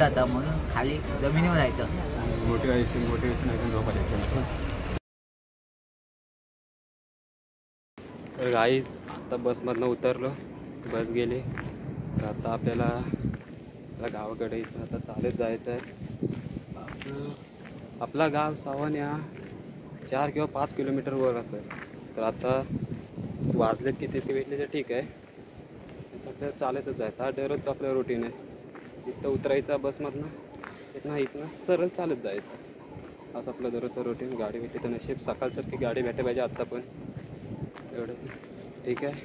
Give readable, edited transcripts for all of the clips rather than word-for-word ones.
जाता म्हणून खाली जमिनीवर जायचं. मोटिवेशन ऐकून झोप आली. तर गाईज आता बसमधनं उतरलो, बस गेली. तर आता आपल्याला गावाकडे इथं आता चालत जायचं आहे. आपला गाव सावण्या 4 किंवा 5 किलोमीटरवर असेल. तर आता वाजलेत किती ते भेटले तर ठीक आहे. आपल्याला चालतच जायचं. हा दररोजचा आपलं रुटीन आहे. इथं उतरायचं बसमधनं, इथनं सरळ चालत जायचं. असं आपलं दररोजचं रुटीन. गाडी भेटली तर नशीब, सकाळसारखी गाडी भेटायला पाहिजे आत्ता पण. एवढंच ठीक आहे.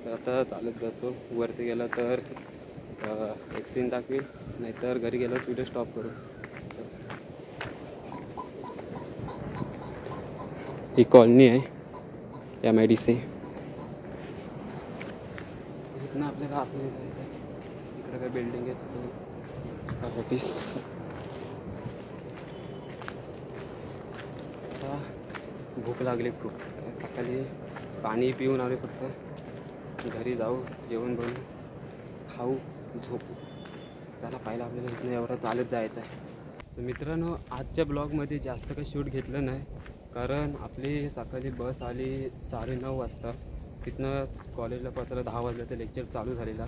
तर आता चालत जातो. वरती गेला तर एक सीन दाखवील, नाहीतर घरी गेल्यावर व्हिडिओ स्टॉप करू. ही कॉलनी आहे MIDC. इथनं आपल्याला आतमध्ये जायचं आहे. इकडे काय बिल्डिंग आहेत ऑफिस. आता भूक लागली खूप. सकाळी पाणी पिऊन आले, फक्त घरी जाऊ, जेवण बनवू, खाऊ, झोपू. चला पाहिलं आपल्याला इथनं एवढं चालत जायचं आहे. तर मित्रांनो, आजच्या ब्लॉगमध्ये जास्त काही शूट घेतलं नाही, कारण आपली सकाळी बस आली 9:30 वाजता. तिथनं कॉलेजला पोचायला 10 वाजलं. तर लेक्चर चालू झालेला,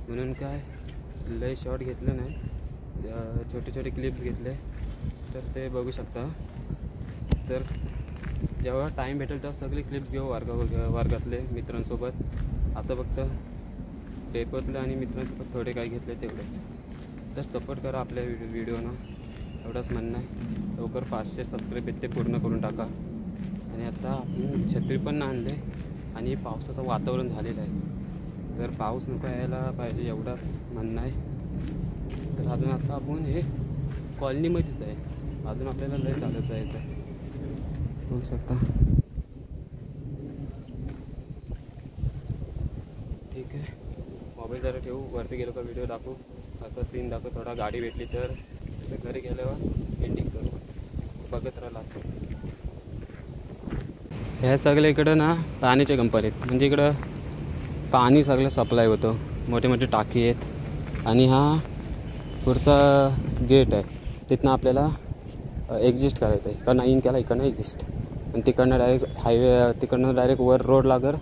म्हणून काय लय शॉर्ट घेतलं नाही. छोटे छोटे क्लिप्स घेतले, तर ते बघू शकता. तर जेव्हा टाईम भेटेल तेव्हा सगळे क्लिप्स घेऊ वर्गातले मित्रांसोबत. आता फक्त डेपोतले आणि मित्रांसोबत थोडे काही घेतले तेवढेच. तर सपोर्ट करा आपल्या व्हिडिओनं, एवढंच म्हणणं आहे. लवकर 500 सबस्क्राईब आहेत ते पूर्ण करून टाका. आणि आता आपण छत्री पण आणले आणि पावसाचं वातावरण झालेलं आहे. तर पाऊस नको यायला पाहिजे एवढंच म्हणणं आहे. तर अजून आता आपण हे कॉलनीमध्येच आहे, अजून आपल्याला लय चालत जायचं आहे. बघू शकता. ठीक आहे, मोबाईल जरा ठेवू, वरती गेलो का व्हिडिओ दाखवू. आता सीन दाखवू थोडा. गाडी भेटली तर घरी गेल्यावर एंडिंग करू. बघत राहा लास्ट. ह्या सगळ्या इकडं ना पाण्याच्या कंपनीत, म्हणजे इकडं पाणी सगळं सप्लाय होतं. मोठे मोठे टाकी आहेत. आणि हा पुढचा गेट आहे, तिथनं आपल्याला एक्झिस्ट करायचं आहे. इकडनं इन केला, इकडनं एक्झिस्ट. आणि तिकडनं डायरेक्ट हायवे, तिकडनं डायरेक्ट वर रोड लागर,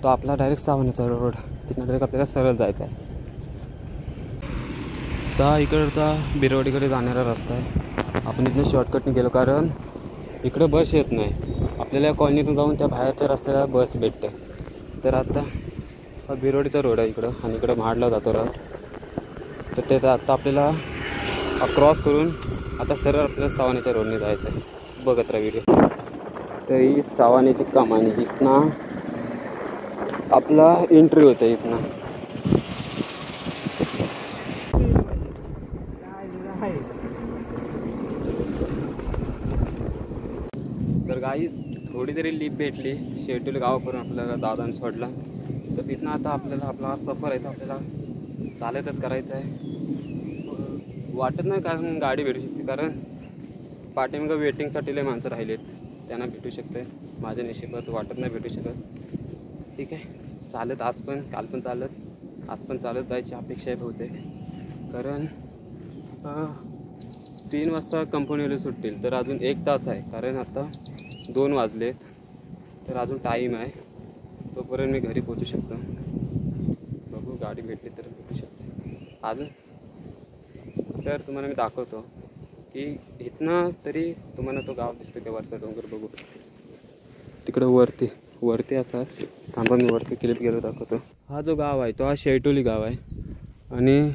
तो आपला डायरेक्ट सावण्याचा रोड. तिथनं डायरेक्ट आपल्याला सरळ जायचं आहे. तर इकडचा बिरवडीकडे जाणारा रस्ता आहे. आपण इथनं शॉर्टकटने गेलो, कारण इकडं बस येत नाही. आपल्याला या कॉलनीतून जाऊन त्या बाहेरच्या रस्त्याला बस भेटते. तर आता हा बिरवडीचा रोड आहे इकडं, आणि इकडं म्हाडला जातो रोड. तर त्याचा आता आपल्याला क्रॉस करून आता सरळ आपल्याला सावण्याच्या रोडने जायचं आहे. बघत राहा व्हिडिओ. तर ही सावण्याची कमानी, इथनं आपला एंट्री होतं. इथनं तर गाईज थोडी तरी लिप भेटली. शेड्यूल गावाकडून आपल्याला दादाने सोडला. तर तिथनं आता आपल्याला आपला सफर आहे, तर आपल्याला चालतच करायचं आहे. वाटत नाही कारण गाडी भेटू शकते, कारण पाठीमागं वेटिंगसाठी लय माणसं राहिलेत, त्यांना भेटू शकते. माझ्या नशिबात वाटत नाही भेटू शकत. ठीक आहे, चालत आज पण, काल पण चालत, आज पण चालत जायची अपेक्षा आहे बहुतेक. कारण 3 वाजता कंपनीवाले सुटतील, तर अजून 1 तास आहे. कारण आता 2 वाजलेत, तर अजून टाईम आहे. तोपर्यंत मी घरी पोचू शकतो. बघू, गाडी भेटली तर भेटू शकते अजून. तर तुम्हाला मी दाखवतो की इथनं तरी तुम्हाला तो गाव दिसतो का, वरचा डोंगर बघू. तिकडं वरती असा थांबा, मी वरती क्लिप गेलो दाखवतो. हा जो गाव आहे तो हा शेटोली गाव आहे. आणि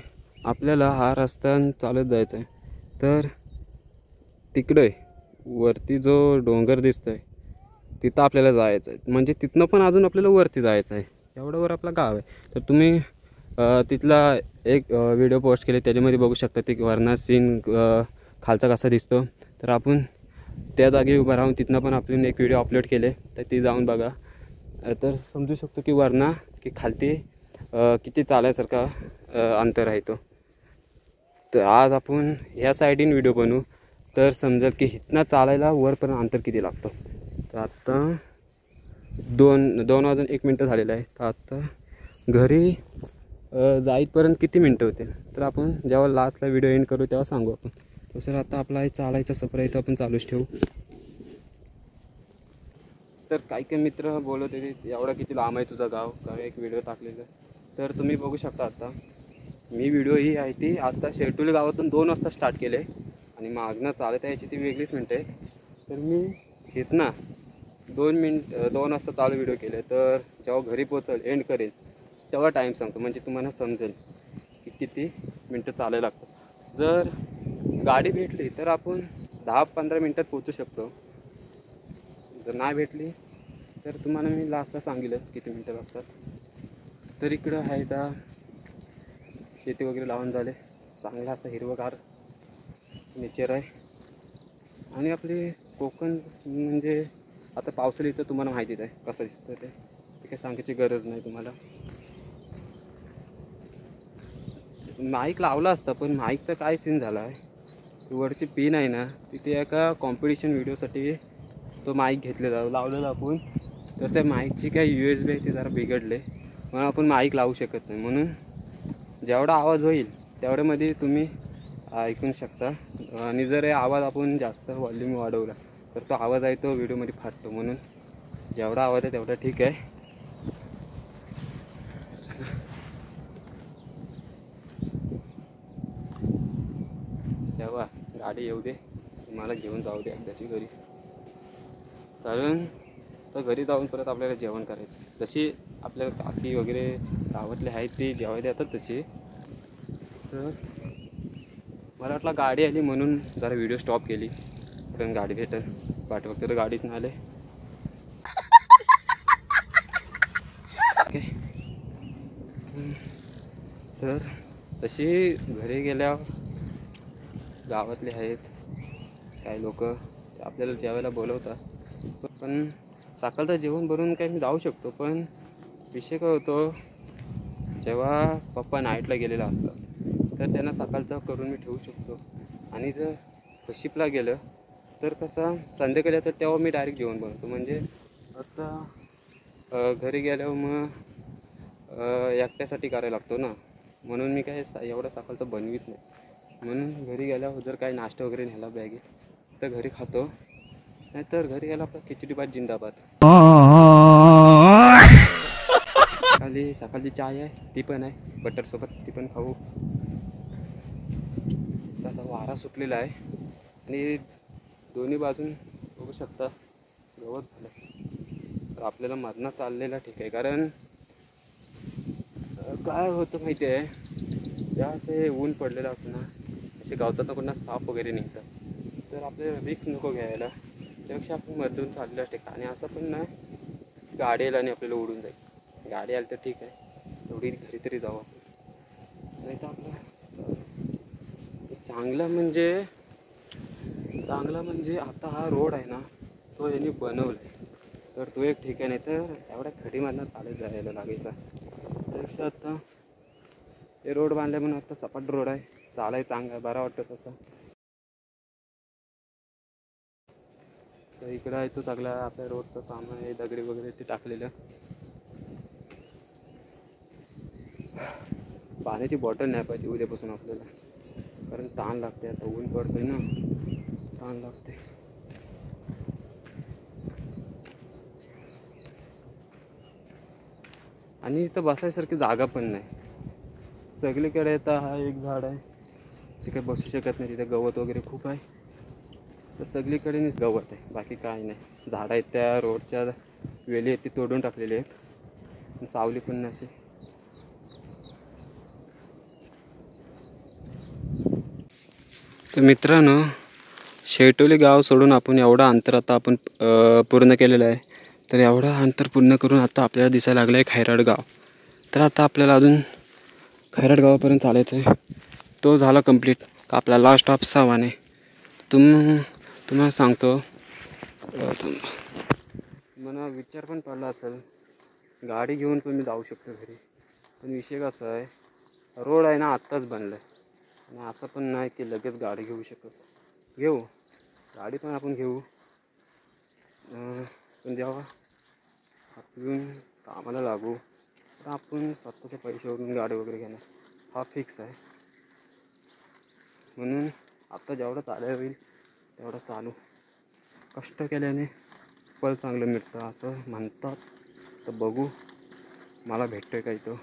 आपल्याला हा रस्ता चालत जायचा आहे. तर तिकडे वरती जो डोंगर दिसतो आहे तिथं आपल्याला जायचं आहे. म्हणजे तिथनं पण अजून आपल्याला वरती जायचं आहे. एवढं वर आपलं गाव आहे. तर तुम्ही तिथला एक व्हिडिओ पोस्ट केले, त्याच्यामध्ये बघू शकता ते वरना सीन खालचा कसा दिसतो. तर आपण त्या जागी उभं राहून तिथनं पण आपण एक व्हिडिओ अपलोड केले, तर ती जाऊन बघा. तर समजू शकतो की वरना की खालती किती चालायसारखा अंतर आहे तो. तर आज आपण ह्या साईडीन व्हिडिओ बनवू, तर समजा की इथनं चालायला वरपर्यंत अंतर किती लागतं. तर आत्ता 2 वाजून 1 मिनटं झालेलं आहे. तर आत्ता घरी जाईपर्यंत किती मिनटं होते, तर आपण जेव्हा लास्टला व्हिडिओ एंड करू तेव्हा सांगू आपण. तो सर आता आपला हे चालायचा सफर आहे तो आपण चालूच ठेवू. तर काही मित्र बोलत होते एवढा किती लांब आहे तुझं गाव, कारण एक व्हिडिओ टाकलेला. तर तुम्ही बघू शकता आता मी व्हिडिओ ही आहे ती आता शेरटोली गावातून 2 वाजता स्टार्ट केले आणि मागणं चालत यायची ती वेगळीच मिनटं आहे. तर मी इथनं 2 वाजता चालू व्हिडिओ केले, तर जेव्हा घरी पोचेल एंड करेल तेव्हा टाईम सांगतो, म्हणजे तुम्हाला समजेल की किती मिनटं चालायला लागतं. जर गाडी भेटली तर आपण 10-15 मिनटात पोचू शकतो. जर नाही भेटली तर तुम्हाला मी लास्टला सांगेलच किती मिनटं लागतात. तर इकडं आहे आता शेती वगैरे लावून झाले, चांगला असं हिरवंगार नेचर आहे. आणि आपली कोकण म्हणजे आता पावसाळी तर तुम्हाला माहितीच आहे कसं दिसतं ते काही सांगायची गरज नाही तुम्हाला. माईक लावला असता पण माईकचा काय सीन झाला आहे, वरची पिन आहे ना तिथे एका कॉम्पिटिशन व्हिडिओसाठी तो माईक घेतलेला लावलेला आपण, तर त्या माईकची काय USB आहे ते जरा बिघडले म्हणून आपण माईक लावू शकत नाही. म्हणून जेवढा आवाज होईल तेवढ्यामध्ये तुम्ही ऐकू शकता. आणि जर आवाज आपण जास्त व्हॉल्यूम वाढवला तर तो आवाज आहे तो व्हिडिओमध्ये फाटतो. म्हणून जेवढा आवाज आहे तेवढा ठीक आहे. तेव्हा गाडी येऊ दे, मला घेऊन जाऊ दे एकदाची घरी, कारण तर घरी जाऊन परत आपल्याला जेवण करायचं. जशी आपल्याला काकी वगैरे गावातले आहेत ती जेवायला येतात तशी. तर मला वाटलं गाडी आली म्हणून जरा व्हिडिओ स्टॉप केली, पण गाडी भेटेल पाठी फक्त तर गाडीच नाही आले. ओके, तर तशी घरी गेल्यावर गावातले आहेत काही लोक आपल्याला जेवायला बोलवतात, पण सकाळचं जेवण बनवून काय मी जाऊ शकतो. पण विषय काय होतो, जेव्हा पप्पा नाईटला गेलेला असतात तर त्यांना सकाळचं करून मी ठेवू शकतो. आणि जर शिपला गेलं तर कसं संध्याकाळी तर तेव्हा मी डायरेक्ट जेवण बनवतो. म्हणजे आता घरी गेल्यावर मग एकट्यासाठी करायला लागतो ना, म्हणून मी काय एवढं सकाळचं बनवीत नाही. म्हणून घरी गेल्यावर जर काही नाश्ता वगैरे नेला बॅगेत तर घरी खातो, नाहीतर घरी गेला आपला खिचडी भात जिंदाबाद. सकाळची चाय आहे ती पण आहे बटरसोबत, ती पण खाऊ. त्याचा वारा सुटलेला आहे आणि दोन्ही बाजून बघू शकता गवत झालं. तर आपल्याला मधनं चाललेला ठीक आहे, कारण काय होतं माहिती आहे, ज्या असे ऊन पडलेलं असतं ना असे गावतात पुन्हा साप वगैरे निघतात, तर आपल्याला रिस्क नको घ्यायला. त्यापेक्षा आपण मधून चाललेलं ठीक आहे. आणि असं पण नाही गाडी येईल आणि आपल्याला उडून जाईल. गाडी आली तर ठीक आहे, तेवढी घरी तरी जाऊ आपण, नाही तर आपलं चांगलं म्हणजे आता हा रोड आहे ना तो यांनी बनवला आहे, तर तो एक ठीक आहे. नाही तर एवढ्या खडीमधनं चालत जायला लागायचा. त्यापेक्षा आता हे रोड बांधले म्हणून आता सपाट रोड आहे, चालाय चांगला आहे, बरा वाटतं तसं. तर इकडं आहे तो सगळा आपल्या रोडचा सामान आहे, दगडी वगैरे ते टाकलेलं. पाण्याची बॉटल नाही पाहिजे उद्यापासून आपल्याला, कारण ताण लागते. आता ऊन पडतोय ना, ताण लागते. आणि इथं बसायसारखी जागा पण नाही. सगळीकडे आता हा एक झाड आहे, तिथे बसू शकत नाही, तिथे गवत वगैरे खूप आहे. तर सगळीकडेच गवत आहे, बाकी काय नाही. झाडं आहेत त्या रोडच्या वेली आहेत ती तोडून टाकलेली आहेत, सावली पण नसे. तर मित्रांनो, शेटोली गाव सोडून आपण एवढं अंतर आता आपण पूर्ण केलेलं आहे. तर एवढं अंतर पूर्ण करून आता आपल्याला दिसायला लागलं आहे खैराड गाव. तर आता आपल्याला अजून खैराड गावापर्यंत चालायचं आहे. तो झाला कंप्लीट का आपला लास्ट स्टॉप सावाने. तुम्हाला सांगतो, मला विचार पण पडला असेल गाडी घेऊन पण मी जाऊ शकतो घरी, पण विषय कसा आहे, रोड आहे ना आत्ताच बनलं आहे आणि असं पण नाही की लगेच गाडी घेऊ शकत. घेऊ गाडी पण आपण घेऊ, पण जेव्हा आपण कामाला लागू आता आपण स्वतःच्या पैशावरून गाडी वगैरे घेणार हा फिक्स आहे. म्हणून आता जेवढं चालायला होईल तेवढं चालू. कष्ट केल्याने फळ चांगलं मिळतं असं म्हणतात. तर बघू मला भेटतोय काय तो.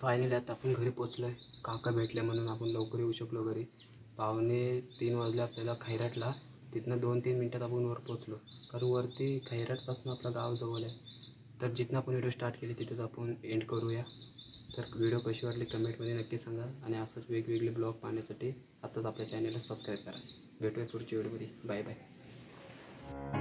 फायनली आता आपण घरी पोचलो आहे. काका भेटले म्हणून आपण लवकर येऊ शकलो घरी. 2:45 वाजले आपल्याला खैराटला. तिथनं 2-3 मिनटात आपण वर पोचलो. कारण वरती खैराटपासून आपलं गाव जवळ आहे. तर जिथनं आपण व्हिडिओ स्टार्ट केली तिथेच आपण एंड करूया. तर व्हिडिओ कशी वाटली कमेंटमध्ये नक्की सांगा. आणि असंच वेगवेगळे ब्लॉग पाहण्यासाठी आत्ताच आपल्या चॅनलला सबस्क्राईब करा. भेटूया पुढच्या व्हिडिओमध्ये. Bye bye.